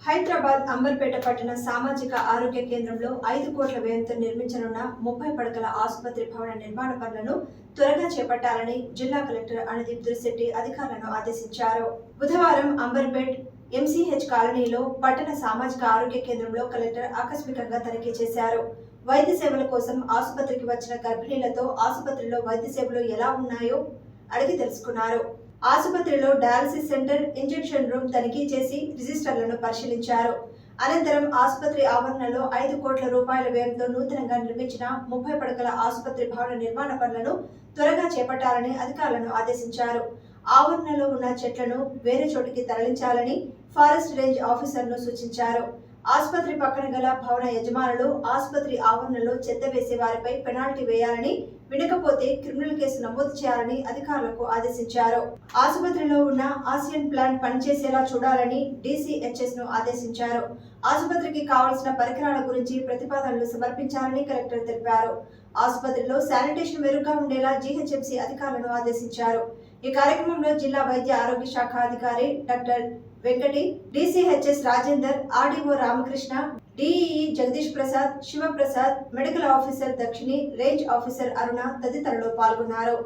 హైదరాబాద్ అంబర్పేట పట్టణ సామాజిక ఆరోగ్య కేంద్రంలో 5 కోట్ల వ్యయంతో నిర్మించనున్న 30 పడకల ఆసుపత్రి భవన నిర్మాణ పనులను త్వరగా చేపట్టాలని జిల్లా కలెక్టర్ అనుదీప్ దురిశెట్టి అధికారులను ఆదేశించారు. బుధవారం అంబర్పేట్ ఎంసీహెచ్ కాలనీలో పట్టణ సామాజిక ఆరోగ్య కేంద్రంలో కలెక్టర్ ఆకస్మికంగా తనిఖీ చేశారు. వైద్య సేవల కోసం ఆసుపత్రికి వచ్చిన గర్భిణీలతో ఆసుపత్రిలో వైద్య సేవలు ఎలా ఉన్నాయో అడిగి తెలుసుకున్నారు. ఆసుపత్రిలో డయాలసిస్ సెంటర్, ఇంజెక్షన్ రూమ్ తనిఖీ చేసి రిజిస్టర్లను పరిశీలించారు. అనంతరం ఆసుపత్రి ఆవరణలో 5 కోట్ల రూపాయల వ్యయంతో నూతనంగా నిర్మించిన 30 పడకల ఆసుపత్రి భవన నిర్మాణ పనులను త్వరగా చేపట్టాలని అధికారులను ఆదేశించారు. ఆవరణలో ఉన్న చెట్లను వేరే చోటికి తరలించాలని ఫారెస్ట్ రేంజ్ ఆఫీసర్ను సూచించారు. ఆసుపత్రి పక్కన గల భవన యజమానులు ఆసుపత్రి ఆవరణలో చెత్త వేసే వారిపై పెనాల్టీ వేయాలని, వినకపోతే క్రిమినల్ కేసు నమోదు చేయాలని అధికారులకు ఆదేశించారు. ఆసుపత్రిలో ఉన్న ఆక్సిజన్ ప్లాంట్ పనిచేసేలా చూడాలని డీసీహెచ్ఎస్ ను ఆదేశించారు. ఆసుపత్రికి కావలసిన పరికరాల గురించి ప్రతిపాదనలు సమర్పించాలని కలెక్టర్ తెలిపారు. ఆసుపత్రిలో శానిటేషన్ మెరుగ్గా ఉండేలా జీహెచ్ఎంసీ అధికారులను ఆదేశించారు. ఈ కార్యక్రమంలో జిల్లా వైద్య ఆరోగ్య శాఖ అధికారి doctor Venkati, DCHS Rajender, RDO Ramakrishna, DEE Jagadish Prasad, Shivaprasad, medical officer Dakshini, range officer Aruna తదితరులు పాల్గొన్నారు.